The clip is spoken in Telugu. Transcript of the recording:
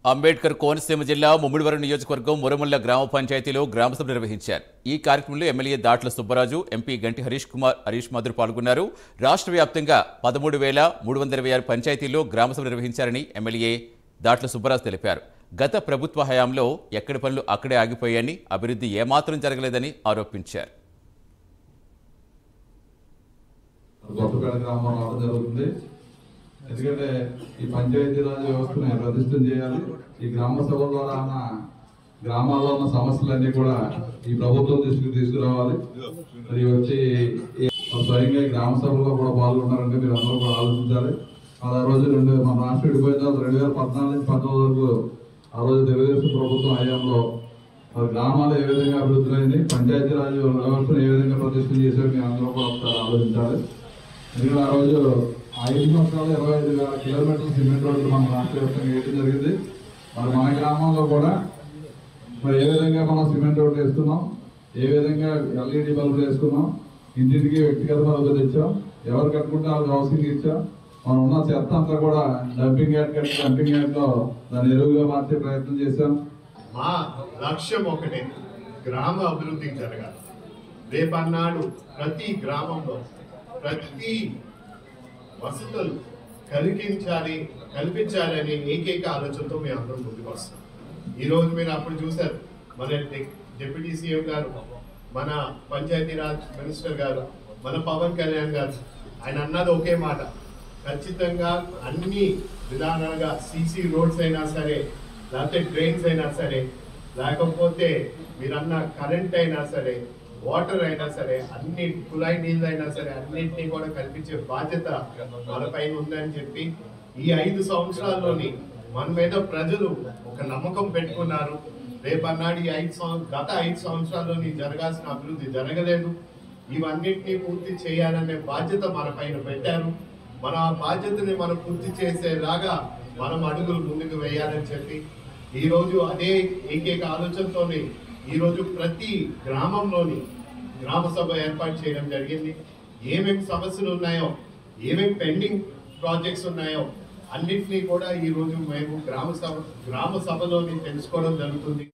అంబేద్కర్ కోనసీమ జిల్లా ముమ్మిడివరం నియోజకవర్గం మురముల్ల గ్రామ పంచాయతీలో గ్రామసభ నిర్వహించారు. ఈ కార్యక్రమంలో ఎమ్మెల్యే దాట్ల సుబ్బరాజు, ఎంపీ గంటి హరీష్ మాధుర్ పాల్గొన్నారు. రాష్ట్ర వ్యాప్తంగా 13,326 పంచాయతీల్లో గ్రామసభ నిర్వహించారని ఎమ్మెల్యే దాట్ల సుబ్బరాజు తెలిపారు. గత ప్రభుత్వ హయాంలో ఎక్కడి పనులు అక్కడే ఆగిపోయాయని, అభివృద్ధి ఏమాత్రం జరగలేదని ఆరోపించారు. ఎందుకంటే ఈ పంచాయతీరాజ్ వ్యవస్థను ప్రతిష్టం చేయాలి. ఈ గ్రామ సభ ద్వారా గ్రామాల్లో ఉన్న సమస్యలన్నీ కూడా ఈ ప్రభుత్వం దృష్టికి తీసుకురావాలి. మరి వచ్చి స్వయంగా ఈ గ్రామ సభలో కూడా పాల్గొన్నారంటే మీరు అందరూ కూడా ఆలోచించాలి. ఆ రోజు మన రాష్ట్రం విడిపోయిన తర్వాత 2014 నుంచి 2019 వరకు ఆ రోజు తెలుగుదేశం ప్రభుత్వం హయాంలో గ్రామాలు ఏ విధంగా అభివృద్ధి అయింది, పంచాయతీరాజ్ వ్యవస్థను ఏ విధంగా ప్రతిష్టం చేశారు మీరు అందరూ కూడా ఒకసారి ఆలోచించాలి. ఎందుకంటే ఆ రోజు 5 సంవత్సరాలు 25,000 కిలోమీటర్ల సిమెంట్ రోడ్లు మన రాష్ట్ర వ్యాప్తంగా వేయడం జరిగింది. మరి మన గ్రామంలో కూడా మరి ఏ విధంగా మనం సిమెంట్ రోడ్లు వేస్తున్నాం, ఏ విధంగా LED బల్బులు వేసుకున్నాం, ఇంటింటికి వ్యక్తిగత బల్బులు తెచ్చాం, ఎవరు కట్టుకుంటే వాళ్ళకి హౌసింగ్ ఇచ్చాం. మనం ఉన్న చెత్త అంతా కూడా డంపింగ్ యార్డ్ కట్టి డంపింగ్ యార్డ్లో దాన్ని ఎరువుగా మార్చే ప్రయత్నం చేశాం. మా లక్ష్యం ఒకటే, గ్రామ అభివృద్ధి జరగాలి. రేపన్నాడు ప్రతి గ్రామంలో ప్రతి వసతులు కల్పించాలి అనే ఏకైక ఆలోచనతో మేము అందరం ముందుకు వస్తాం. ఈరోజు మీరు అప్పుడు చూశారు, మన డిప్యూటీ సీఎం గారు, మన పంచాయతీరాజ్ మినిస్టర్ గారు, మన పవన్ కళ్యాణ్ గారు, ఆయన అన్నది ఒకే మాట, ఖచ్చితంగా అన్ని విధానాలుగా సీసీ రోడ్స్ అయినా సరే, లేకపోతే డ్రైన్స్ అయినా సరే, లేకపోతే మీరన్న కరెంట్ అయినా సరే, వాటర్ అయినా సరే, అన్ని కుళాయి నీళ్ళు అయినా సరే, అన్నింటినీ కూడా కల్పించే బాధ్యత మన పైన ఉందని చెప్పి ఈ 5 సంవత్సరాల్లోని మన మీద ప్రజలు ఒక నమ్మకం పెట్టుకున్నారు. రేపన్నాడు గత 5 సంవత్సరాల్లోని జరగాల్సిన అభివృద్ధి జరగలేదు. ఇవన్నింటినీ పూర్తి చేయాలనే బాధ్యత మన పైన పెట్టారు. మన బాధ్యతని మనం పూర్తి చేసేలాగా మనం అడుగులు ముందుకు వేయాలని చెప్పి ఈరోజు అదే ఏకైక ఆలోచనతోనే ఈరోజు ప్రతి గ్రామంలోని గ్రామ సభ ఏర్పాటు చేయడం జరిగింది. ఏమేమి సమస్యలు ఉన్నాయో, ఏమేమి పెండింగ్ ప్రాజెక్ట్స్ ఉన్నాయో అన్నింటినీ కూడా ఈరోజు మేము గ్రామ సభలోని తెలుసుకోవడం జరుగుతుంది.